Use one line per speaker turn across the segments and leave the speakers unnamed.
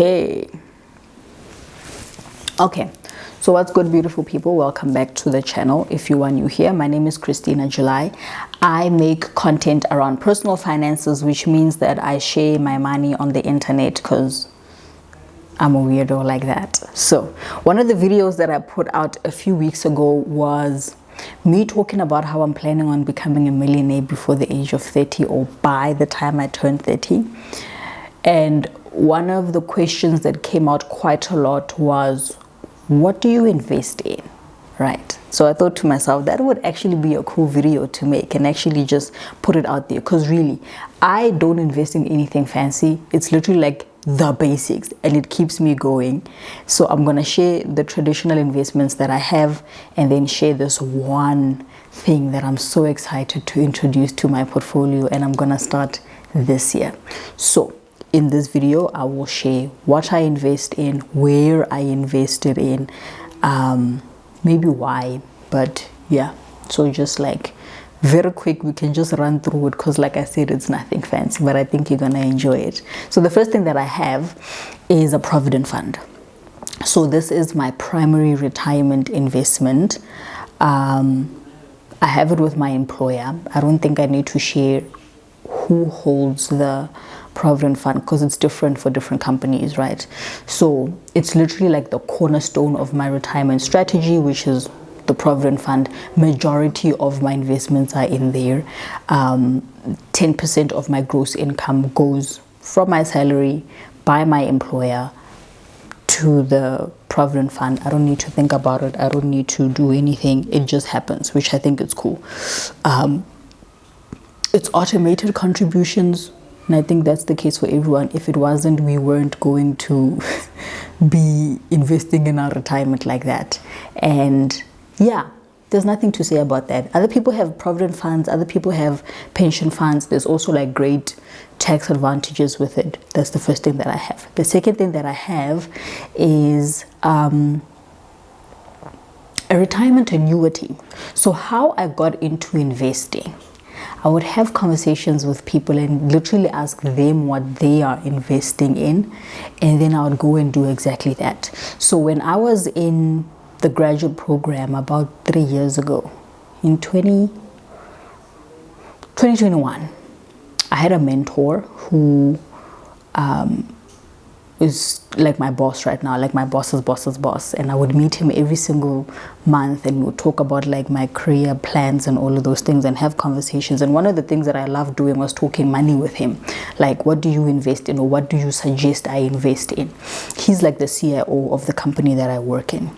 Okay, so what's good, beautiful people? Welcome back to the channel. If you are new here, my name is Christina July. I make content around personal finances, which means that I share my money on the internet because I'm a weirdo like that. So one of the videos that I put out a few weeks ago was me talking about how I'm planning on becoming a millionaire before the age of 30, or by the time I turn 30. And one of the questions that came out quite a lot was, what do you invest in? Right? So I thought to myself, that would actually be a cool video to make and actually just put it out there, because really I don't invest in anything fancy. It's literally like the basics, and it keeps me going. So I'm gonna share the traditional investments that I have, and then share this one thing that I'm so excited to introduce to my portfolio, and I'm gonna start this year. So in this video, I will share what I invest in, where I invested in, maybe why, but yeah. So just like very quick, we can just run through it, because like I said, it's nothing fancy, but I think you're gonna enjoy it. So the first thing that I have is a Provident Fund. So this is my primary retirement investment. I have it with my employer. I don't think I need to share who holds the Provident Fund, because it's different for different companies, right? So it's literally like the cornerstone of my retirement strategy, which is the Provident Fund. Majority of my investments are in there. 10% of my gross income goes from my salary by my employer to the Provident Fund. I don't need to think about it. I don't need to do anything. It just happens, which I think is cool. It's automated contributions, and I think that's the case for everyone. If it wasn't, we weren't going to be investing in our retirement like that. And yeah, there's nothing to say about that. Other people have Provident Funds, other people have pension funds. There's also like great tax advantages with it. That's the first thing that I have. The second thing that I have is a retirement annuity. So how I got into investing, I would have conversations with people and literally ask them what they are investing in, and then I would go and do exactly that. So when I was in the graduate program about 3 years ago, in 2021, I had a mentor who is like my boss right now, like my boss's boss's boss, and I would meet him every single month, and we would talk about like my career plans and all of those things and have conversations. And one of the things that I loved doing was talking money with him, like, what do you invest in, or what do you suggest I invest in? He's like the CIO of the company that I work in,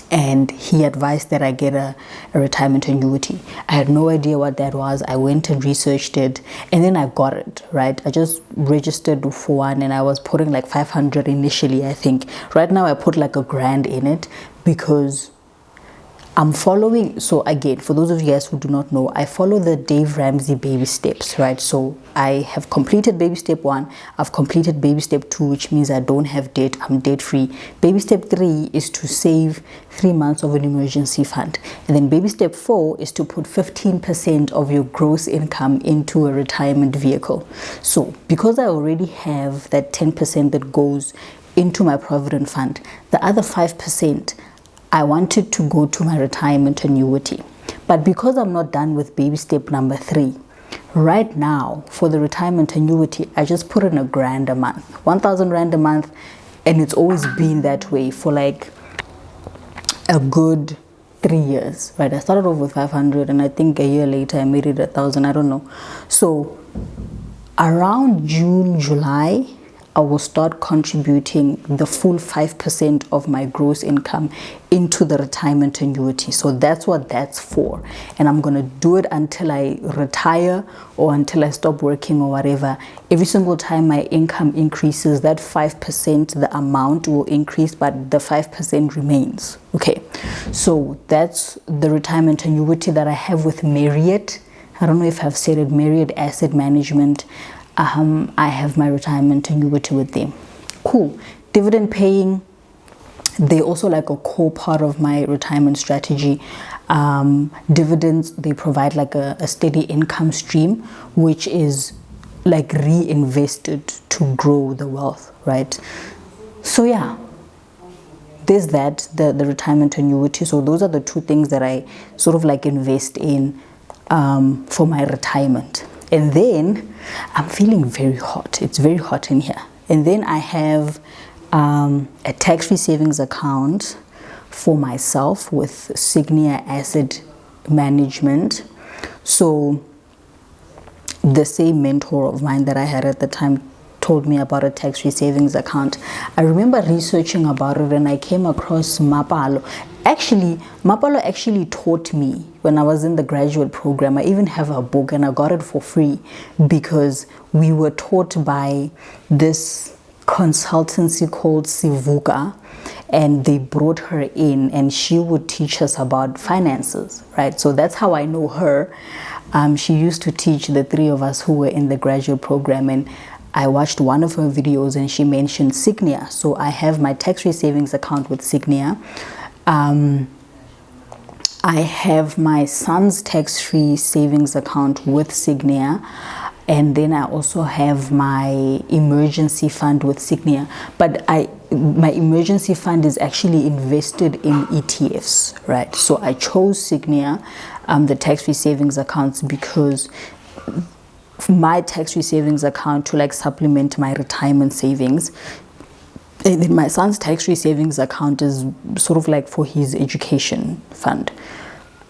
and he advised that I get a retirement annuity. I had no idea what that was. I went and researched it, and then I got it, right? I just registered for one, and I was putting like 500 initially, I think. Right now I put like $1,000 in it, because I'm following. So again, for those of you guys who do not know, I follow the Dave Ramsey baby steps, right? So I have completed baby step 1. I've completed baby step 2, which means I don't have debt. I'm debt free. Baby step 3 is to save 3 months of an emergency fund. And then baby step 4 is to put 15% of your gross income into a retirement vehicle. So because I already have that 10% that goes into my Provident Fund, the other 5%, I wanted to go to my retirement annuity. But because I'm not done with baby step number 3, right now for the retirement annuity, I just put in $1,000 a month, 1,000 Rand a month. And it's always been that way for like a good 3 years, right? I started off with 500, and I think a year later I made it 1,000. I don't know. So around June, July, I will start contributing the full 5% of my gross income into the retirement annuity. So that's what that's for. And I'm going to do it until I retire, or until I stop working, or whatever. Every single time my income increases, that 5%, the amount will increase, but the 5% remains. Okay. So that's the retirement annuity that I have with Marriott. I don't know if I've said it, Marriott Asset Management. I have my retirement annuity with them. Cool. Dividend paying, they also like a core part of my retirement strategy. Dividends, they provide like a steady income stream, which is like reinvested to grow the wealth, right? So yeah, there's that, the retirement annuity. So those are the two things that I sort of like invest in for my retirement. And then I'm feeling very hot. It's very hot in here. And then I have a tax-free savings account for myself with Sygnia Asset Management. So the same mentor of mine that I had at the time told me about a tax-free savings account. I remember researching about it and I came across Mapalo. Actually, Mapalo actually taught me when I was in the graduate program. I even have a book and I got it for free because we were taught by this consultancy called Sivuka, and they brought her in and she would teach us about finances, right? So that's how I know her. She used to teach the three of us who were in the graduate program, and I watched one of her videos and she mentioned Sygnia. So I have my tax-free savings account with Sygnia. I have my son's tax-free savings account with Sygnia. And then I also have my emergency fund with Sygnia. But my emergency fund is actually invested in ETFs, right? So I chose Sygnia, the tax-free savings accounts, because my tax-free savings account to like supplement my retirement savings. And then my son's tax-free savings account is sort of like for his education fund.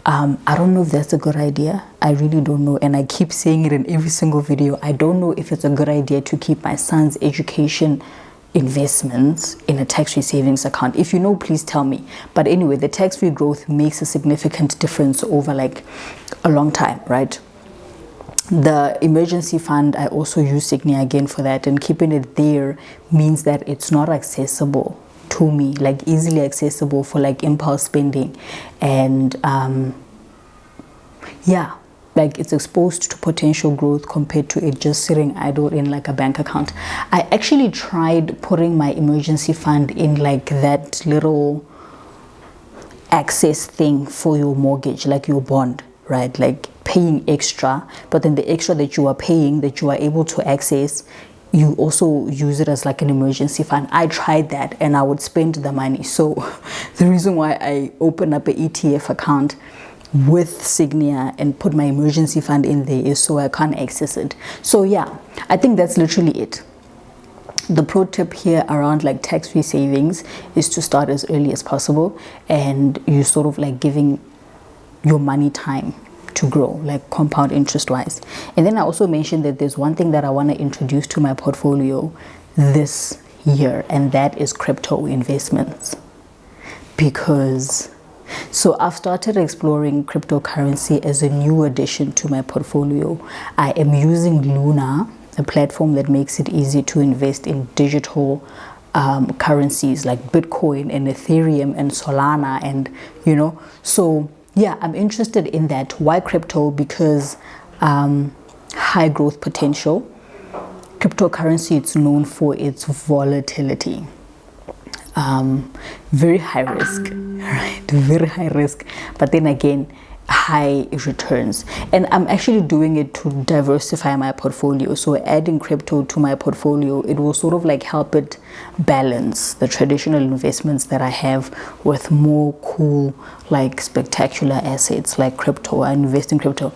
I don't know if that's a good idea. I really don't know. And I keep saying it in every single video. I don't know if it's a good idea to keep my son's education investments in a tax-free savings account. If you know, please tell me. But anyway, the tax-free growth makes a significant difference over like a long time, right? The emergency fund, I also use Sygnia again for that, and keeping it there means that it's not accessible to me, like easily accessible for like impulse spending. And yeah, like it's exposed to potential growth compared to it just sitting idle in like a bank account. I actually tried putting my emergency fund in like that little access thing for your mortgage, like your bond, right? Like paying extra, but then the extra that you are paying, that you are able to access, you also use it as like an emergency fund. I tried that and I would spend the money. So the reason why I opened up an ETF account with Sygnia and put my emergency fund in there is so I can't access it. So yeah, I think that's literally it. The pro tip here around like tax-free savings is to start as early as possible, and you sort of like giving your money time to grow, like compound interest wise. And then I also mentioned that there's one thing that I want to introduce to my portfolio this year, and that is crypto investments. Because so I've started exploring cryptocurrency as a new addition to my portfolio. I am using Luna, a platform that makes it easy to invest in digital currencies like Bitcoin and Ethereum and Solana, and so yeah, I'm interested in that. Why crypto? Because high growth potential. Cryptocurrency, it's known for its volatility. Very high risk, right? Very high risk. But then again, high returns. And I'm actually doing it to diversify my portfolio. So adding crypto to my portfolio, it will sort of like help it balance the traditional investments that I have with more cool, like spectacular assets like crypto. I invest in crypto.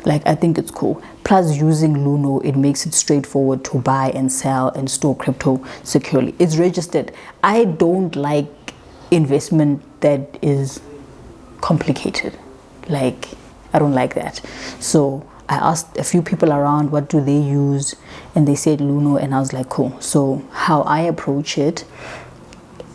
Like, I think it's cool. Plus, using Luno, it makes it straightforward to buy and sell and store crypto securely. It's registered. I don't like investment that is complicated. Like, I don't like that. So I asked a few people around what do they use, and they said Luno, and I was like, cool. So how I approach it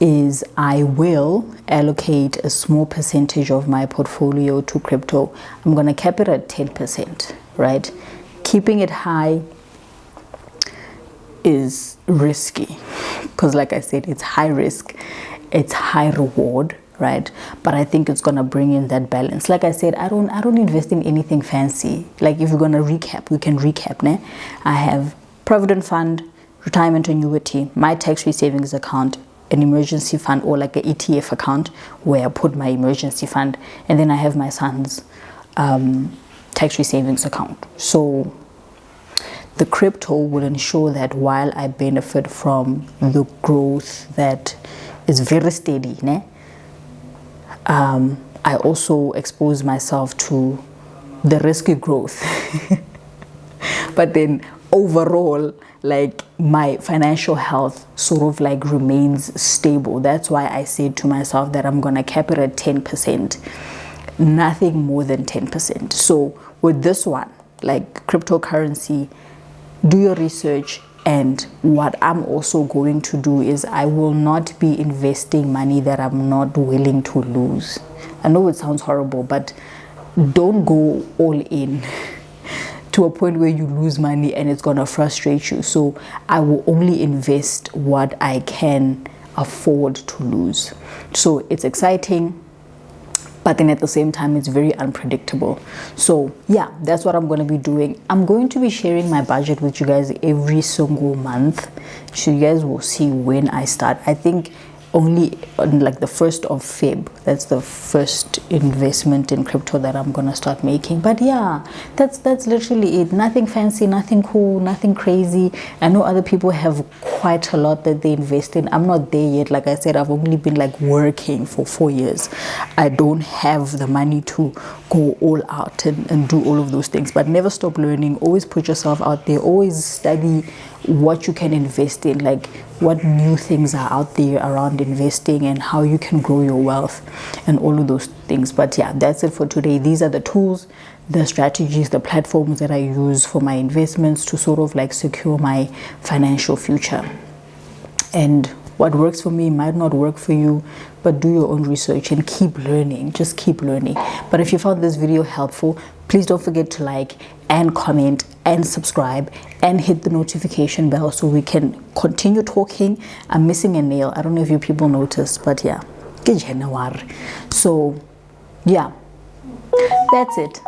is I will allocate a small percentage of my portfolio to crypto. I'm going to cap it at 10%, right? Keeping it high is risky because, like I said, it's high risk, it's high reward, right? But I think it's gonna bring in that balance. Like I said, I don't invest in anything fancy. Like, if we're gonna recap, we can recap, ne? I have Provident Fund, Retirement Annuity, my tax-free savings account, an emergency fund, or like an ETF account where I put my emergency fund, and then I have my son's tax-free savings account. So the crypto will ensure that while I benefit from the growth that is very steady, I also expose myself to the risky growth. But then overall, like, my financial health sort of like remains stable. That's why I said to myself that I'm gonna cap it at 10%, nothing more than 10%. So with this one, like cryptocurrency, do your research. And what I'm also going to do is I will not be investing money that I'm not willing to lose. I know it sounds horrible, but don't go all in to a point where you lose money and it's going to frustrate you. So I will only invest what I can afford to lose. So it's exciting, but then at the same time it's very unpredictable. So yeah, that's what I'm going to be doing. I'm going to be sharing my budget with you guys every single month, so you guys will see when I start. I think only on like the 1st of Feb, that's the first investment in crypto that I'm gonna start making. But yeah, that's literally it. Nothing fancy, nothing cool, nothing crazy. I know other people have quite a lot that they invest in. I'm not there yet. Like I said, I've only been like working for 4 years. I don't have the money to go all out and do all of those things. But never stop learning. Always put yourself out there. Always study what you can invest in, like what new things are out there around investing and how you can grow your wealth and all of those things. But yeah, that's it for today. These are the tools, the strategies, the platforms that I use for my investments to sort of like secure my financial future. And what works for me might not work for you, but do your own research and keep learning. Just keep learning. But if you found this video helpful, please don't forget to like and comment and subscribe and hit the notification bell so we can continue talking. I'm missing a nail. I don't know if you people noticed, but yeah. So yeah, that's it.